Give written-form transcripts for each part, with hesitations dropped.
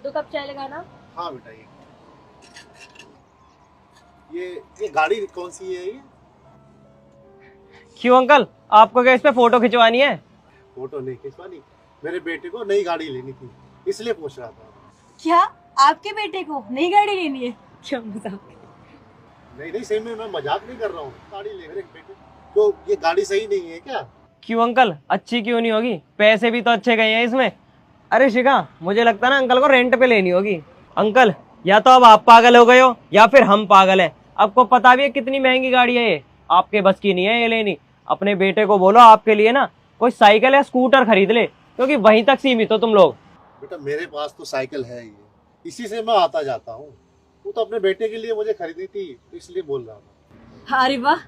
2 cup चाय लगाना। हाँ बेटा, ये गाड़ी कौन सी है ये? क्यों अंकल, आपको क्या इस पे फोटो खिंचवानी है? फोटो नहीं खिंचवानी, मेरे बेटे को नई गाड़ी लेनी थी, इसलिए पूछ रहा था। क्या आपके बेटे को नई गाड़ी लेनी है? क्या मजाक। नहीं सही में मैं मजाक नहीं कर रहा हूँ, गाड़ी ले मेरे बेटे। तो ये गाड़ी सही नहीं है क्या? क्यों अंकल, अच्छी क्यों नहीं होगी? पैसे भी तो अच्छे गए हैं इसमें। अरे शिखा, मुझे लगता है ना अंकल को रेंट पे लेनी होगी। अंकल, या तो अब आप पागल हो गए हो या फिर हम पागल हैं। आपको पता भी है कितनी महंगी गाड़ी है ये, आपके बस की नहीं है ये लेनी। अपने बेटे को बोलो आपके लिए ना कोई साइकिल या स्कूटर खरीद ले, क्योंकि वहीं तक सीमित हो तुम लोग। बेटा मेरे पास तो साइकिल है ही, इसी से मैं आता जाता हूँ। वो तो अपने बेटे के लिए मुझे खरीदनी थी, इसलिए बोल रहा था। अरे वाह,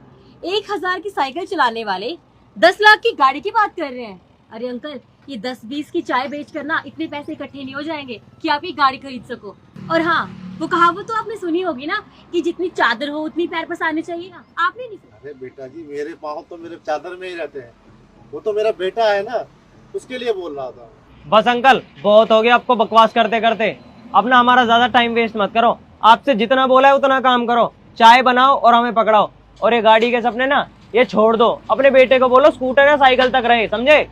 1000 की साइकिल चलाने वाले 10 लाख की गाड़ी की बात कर रहे हैं। अरे अंकल, ये 10-20 की चाय बेच कर ना इतने पैसे इकट्ठे नहीं हो जाएंगे कि आप ये गाड़ी खरीद सको। और हाँ, वो कहावत तो आपने सुनी होगी ना कि जितनी चादर हो उतनी पैर पसारने चाहिए ना, आपने नहीं सुना? अरे बेटा जी, मेरे पाँव तो मेरे चादर में ही रहते हैं, वो तो मेरा बेटा है ना, उसके लिए बोल रहा था। बस अंकल, बहुत हो गया आपको बकवास करते करते। अब ना हमारा ज्यादा टाइम वेस्ट मत करो। आपसे जितना बोला है उतना काम करो, चाय बनाओ और हमें पकड़ाओ। और ये गाड़ी के सपने ना ये छोड़ दो, अपने बेटे को बोलो स्कूटर या साइकिल तक रहे, समझे?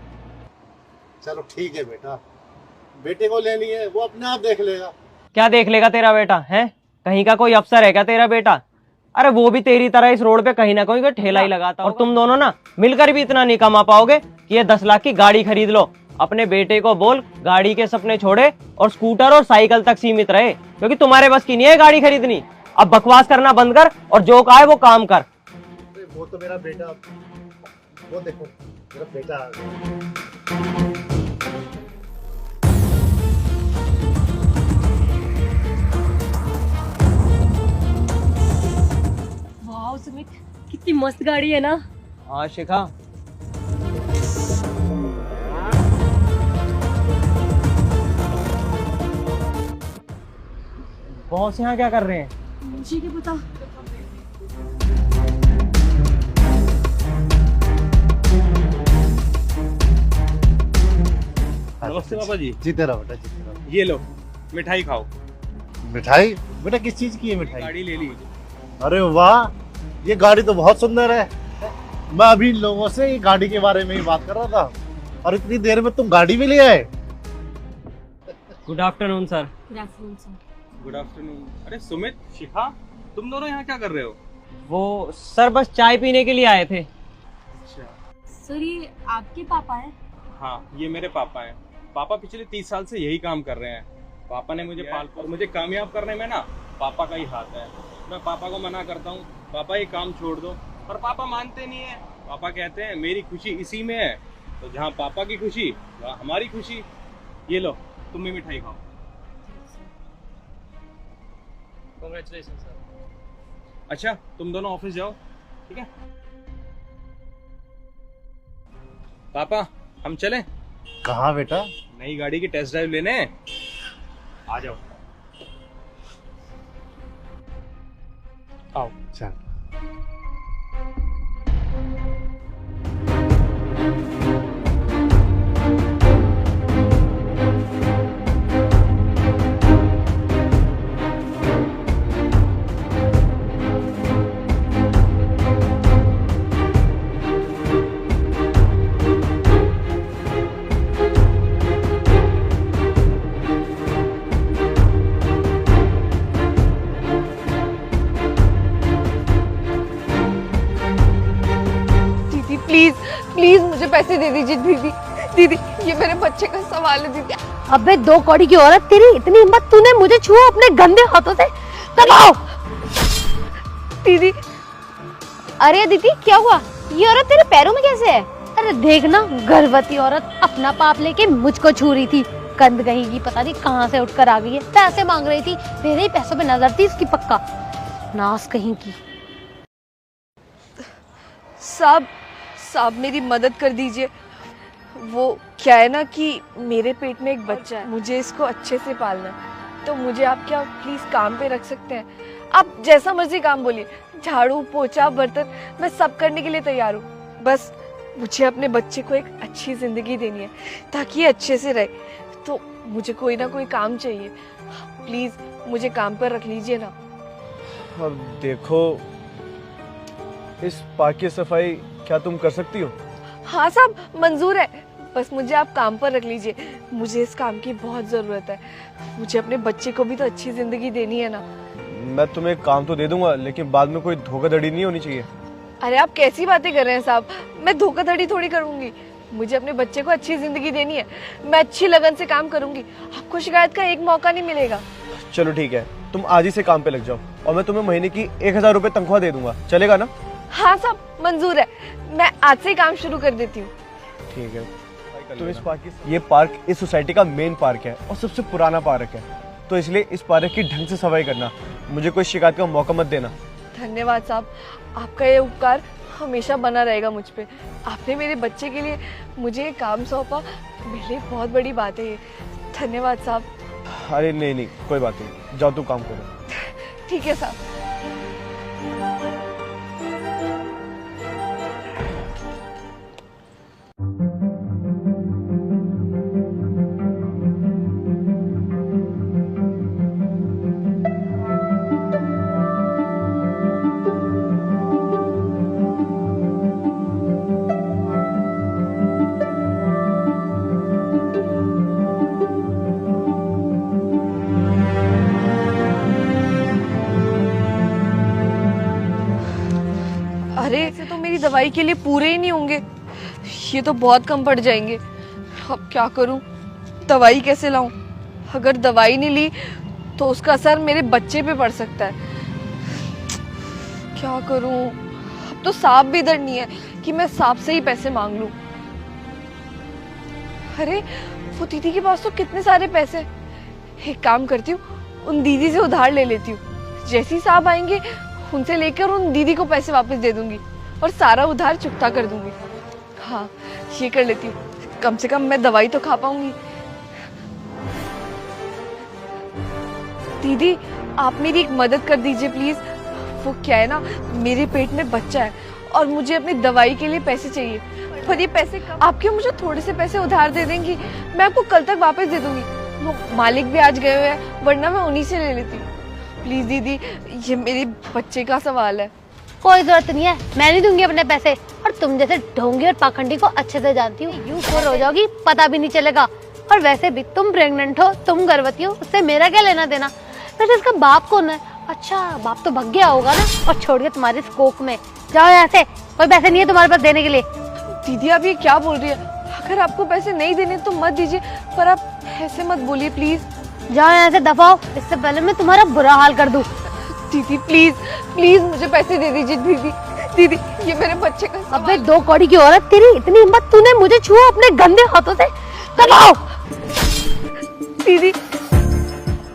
चलो ठीक है बेटा, बेटे को लेनी है वो अपने आप देख लेगा। क्या देख लेगा तेरा बेटा है? कहीं का कोई अफसर है क्या तेरा बेटा? अरे वो भी तेरी तरह इस रोड पे कहीं ना कहीं ठेला ही लगाता और तुम दोनों ना मिलकर भी इतना नहीं कमा पाओगे कि ये 10 लाख की गाड़ी खरीद लो। अपने बेटे को बोल गाड़ी के सपने छोड़े और स्कूटर और साइकिल तक सीमित रहे, क्योंकि तुम्हारे बस की नहीं है गाड़ी खरीदनी। अब बकवास करना बंद कर और जो कहा है वो काम कर। अरे वो तो मेरा बेटा, वो देखो मेरा बेटा आ गया। वाह सुमित, कितनी मस्त गाड़ी है ना। हाँ शिखा, बॉस यहाँ क्या कर रहे हैं? मुझे क्या पता। नमस्ते पापा जी। जीते रहो बेटा, जीते रहो। ये लो मिठाई खाओ। मिठाई? बेटा किस चीज की है मिठाई? गाड़ी ले लीजिए। अरे वाह, ये गाड़ी तो बहुत सुंदर है। मैं अभी इन लोगों से ये गाड़ी के बारे में ही बात कर रहा था, और इतनी देर में तुम गाड़ी भी ले आए। Good afternoon sir. Good afternoon. अरे सुमित, शिखा, तुम दोनों यहाँ क्या कर रहे हो? वो सर बस चाय पीने के लिए आए थे। अच्छा। सर ये आपके पापा हैं? हाँ, ये मेरे पापा हैं। पापा पिछले 30 साल से यही काम कर रहे हैं। पापा ने मुझे पाल और मुझे कामयाब करने में ना पापा का ही हाथ है। मैं पापा को मना करता हूँ, पापा ये काम छोड़ दो, पर पापा मानते नहीं है। पापा कहते हैं मेरी खुशी इसी में है, तो जहाँ पापा की खुशी वहाँ हमारी खुशी। ये लो, तुम भी मिठाई खाओ। Congratulation sir. अच्छा, तुम दोनों ऑफिस जाओ, ठीक है? पापा, हम चलें? कहाँ बेटा? नई गाड़ी की टेस्ट ड्राइव लेने। आ जाओ। आओ। चल। प्लीज मुझे पैसे दे दीजिए दीदी। दीदी ये मेरे बच्चे का सवाल है दीदी। अबे 2 कौड़ी की औरत, तेरी इतनी हिम्मत, तूने मुझे छुआ अपने गंदे हाथों से? दबाओ। दीदी। अरे दीदी क्या हुआ? ये औरत तेरे पैरों में कैसे है? अरे देखना, गर्भवती औरत अपना पाप लेके मुझको छू रही थी। गंद कहीं की पता नहीं कहाँ से उठकर आ गई है। पैसे मांग रही थी, मेरे ही पैसों पे नजर थी इसकी पक्का। नास कहीं की। साहब मेरी मदद कर दीजिए। वो क्या है ना कि मेरे पेट में एक बच्चा है, मुझे इसको अच्छे से पालना है, तो मुझे आप क्या प्लीज काम पे रख सकते हैं? आप जैसा मर्जी काम बोलिए, झाड़ू पोछा बर्तन मैं सब करने के लिए तैयार हूँ। बस मुझे अपने बच्चे को एक अच्छी जिंदगी देनी है ताकि ये अच्छे से रहे। तो मुझे कोई ना कोई काम चाहिए। प्लीज मुझे काम पर रख लीजिए ना। और देखो, इस पार्क की सफाई क्या तुम कर सकती हो? हाँ साहब, मंजूर है, बस मुझे आप काम पर रख लीजिए। मुझे इस काम की बहुत ज़रूरत है। मुझे अपने बच्चे को भी तो अच्छी ज़िंदगी देनी है ना। मैं तुम्हें काम तो दे दूंगा, लेकिन बाद में कोई धोखाधड़ी नहीं होनी चाहिए। अरे आप कैसी बातें कर रहे हैं साहब, मैं धोखाधड़ी थोड़ी करूंगी। मुझे अपने बच्चे को अच्छी ज़िंदगी देनी है। मैं अच्छी लगन से काम करूंगी, आपको शिकायत का एक मौका नहीं मिलेगा। चलो ठीक है, तुम आज ही से काम पे लग जाओ और मैं तुम्हें महीने की 1000 रुपए तनख्वाह दे दूंगा, चलेगा ना? हाँ साहब, मंजूर है, मैं आज से ही काम शुरू कर देती हूँ। ठीक है। तो इस पार्क ये पार्क इस सोसाइटी का मेन पार्क है और सबसे पुराना पार्क है, तो इसलिए इस पार्क की ढंग से सफाई करना। मुझे कोई शिकायत का मौका मत देना। धन्यवाद साहब, आपका ये उपकार हमेशा बना रहेगा मुझ पे। आपने मेरे बच्चे के लिए मुझे ये काम सौंपा, मेरे लिए बहुत बड़ी बात है ये। धन्यवाद साहब। अरे नहीं, कोई बात नहीं, जाओ तू काम करो। ठीक है साहब। अरे ऐसे तो मेरी दवाई के लिए पूरे ही नहीं होंगे, ये तो बहुत कम पड़ जाएंगे। अब क्या करूं, दवाई कैसे लाऊं? अगर दवाई नहीं ली तो उसका असर मेरे बच्चे पे पड़ सकता है। क्या करूं? अब तो सांप भी इधर नहीं है कि मैं सांप से ही पैसे मांग लूं। अरे वो दीदी के पास तो कितने सारे पैसे हैं। एक काम करती हूँ, उन दीदी से उधार ले लेती हूँ। जैसे ही सांप आएंगे उनसे लेकर उन दीदी को पैसे वापस दे दूंगी और सारा उधार चुकता कर दूंगी। हाँ, ये कर लेती हूँ, कम से कम मैं दवाई तो खा पाऊंगी। दीदी आप मेरी एक मदद कर दीजिए प्लीज। वो क्या है ना, मेरे पेट में बच्चा है और मुझे अपनी दवाई के लिए पैसे चाहिए, पर ये पैसे आप क्यों मुझे थोड़े से पैसे उधार दे देंगी? मैं आपको कल तक वापस दे दूंगी। वो मालिक भी आज गए हुए हैं, वरना मैं उन्हीं से ले लेती हूँ। प्लीज दीदी, ये मेरे बच्चे का सवाल है। कोई जरूरत नहीं है, मैं नहीं दूंगी अपने पैसे। और तुम जैसे ढोंगी और पाखंडी को अच्छे से जानती हूँ, यूं फोर हो जाओगी पता भी नहीं चलेगा। और वैसे भी तुम प्रेग्नेंट हो, तुम गर्भवती हो, उससे मेरा क्या लेना देना? वैसे इसका बाप कौन है? अच्छा, बाप तो भग गया होगा ना और छोड़ के तुम्हारे स्कोक में। जाओ यहाँ से, कोई पैसे नहीं है तुम्हारे पास देने के लिए। दीदी आप ये क्या बोल रही है? अगर आपको पैसे नहीं देने तो मत दीजिए, पर आप ऐसे मत बोलिए प्लीज। जाओ यहाँ से, दफाओ, इससे पहले मैं तुम्हारा बुरा हाल कर दूं। दीदी प्लीज प्लीज मुझे पैसे दे दीजिए। दीदी दीदी, ये मेरे बच्चे का सवाल। अबे 2 कौड़ी की औरत, तेरी इतनी हिम्मत, तूने मुझे छुआ अपने गंदे हाथों से? दबाओ। दीदी।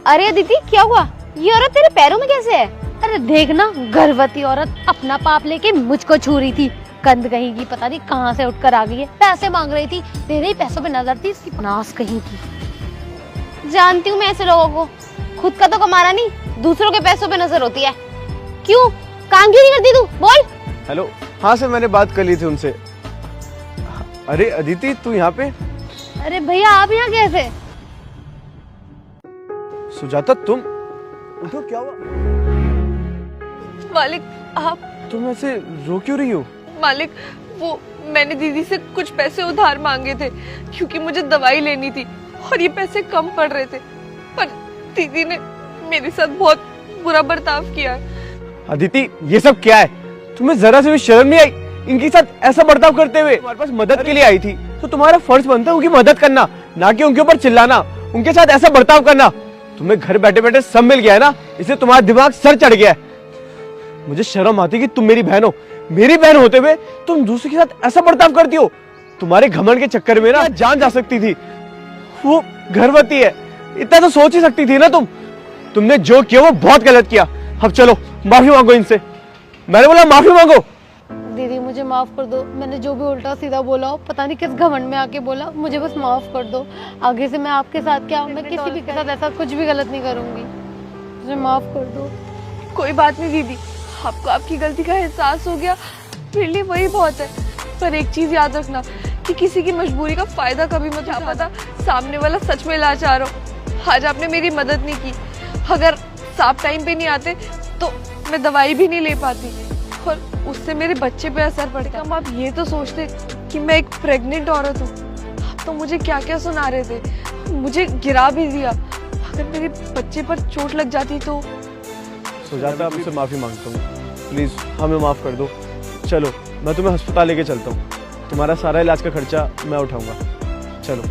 अरे दीदी क्या हुआ? ये औरत तेरे पैरों में कैसे है? अरे देखना, गर्भवती औरत अपना पाप लेके मुझको छू रही थी। गंद कहीं की, पता नहीं कहाँ से उठकर आ गई है। पैसे मांग रही थी, तेरे ही पैसों पे नजर थी इसकी, नाश कहीं की। जानती हूँ मैं ऐसे लोगों को, खुद का तो कमाना नहीं, दूसरों के पैसों पे नजर होती है। क्यों, काम क्यों नहीं करती तू? बोल। हेलो, हाँ सर, मैंने बात कर ली थी उनसे। अरे अदिति, तू यहाँ पे? अरे भैया आप यहाँ कैसे? सुजाता तुम उठो, क्या हुआ? मालिक आप। तुम ऐसे रो क्यों रही हो? मालिक, वो मैंने दीदी से कुछ पैसे उधार मांगे थे क्योंकि मुझे दवाई लेनी थी और ये पैसे कम पड़ रहे थे, पर दीदी ने मेरे साथ बहुत बुरा बर्ताव किया है। अदिति, ये सब क्या है? तुम्हें जरा से भी शर्म नहीं आई इनके साथ ऐसा बर्ताव करते हुए? तुम्हारे पास मदद के लिए आई थी तो तुम्हारा फर्ज बनता है उनकी मदद करना, ना कि उनके ऊपर चिल्लाना, उनके साथ ऐसा बर्ताव करना। तुम्हें घर बैठे बैठे सब मिल गया है ना, इसलिए तुम्हारा दिमाग सर चढ़ गया है। मुझे शर्म आती है कि तुम मेरी बहन हो, मेरी बहन होते हुए तुम दूसरे के साथ ऐसा बर्ताव करती हो। तुम्हारे घमंड के चक्कर में ना जान जा सकती थी। वो गर्भवती है, इतना तो सोच ही सकती थी ना तुम। तुमने जो किया वो बहुत गलत किया। अब चलो माफी मांगो इनसे। मैंने बोला माफी मांगो। दीदी मुझे माफ कर दो, मैंने जो भी उल्टा सीधा बोला हो, पता नहीं किस घमंड में आके बोला, मुझे बस माफ कर दो। आगे से मैं आपके साथ क्या, मैं किसी भी के साथ ऐसा कुछ भी गलत नहीं करूंगी, मुझे माफ कर दो। कोई बात नहीं दीदी, आपको आपकी गलती का एहसास हो गया, मेरे लिए वही बहुत है। पर एक चीज याद रखना कि किसी की मजबूरी का फायदा कभी मत उठाना। पता सामने वाला सच में लाचार हो। आज आपने मेरी मदद नहीं की, अगर सांप टाइम पे नहीं आते तो मैं दवाई भी नहीं ले पाती और उससे मेरे बच्चे पे असर पड़ता। कम आप ये तो सोचते कि मैं एक प्रेग्नेंट औरत हूँ। आप तो मुझे क्या क्या सुना रहे थे, मुझे गिरा भी दिया। अगर मेरे बच्चे पर चोट लग जाती तो। सुजाता, आपसे माफी मांगता हूँ, प्लीज हमें माफ कर दो। चलो मैं तुम्हें अस्पताल लेके चलता हूँ, तुम्हारा सारा इलाज का खर्चा मैं उठाऊंगा। चलो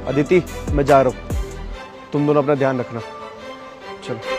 अदिति, मैं जा रहा हूँ, तुम दोनों अपना ध्यान रखना। चलो।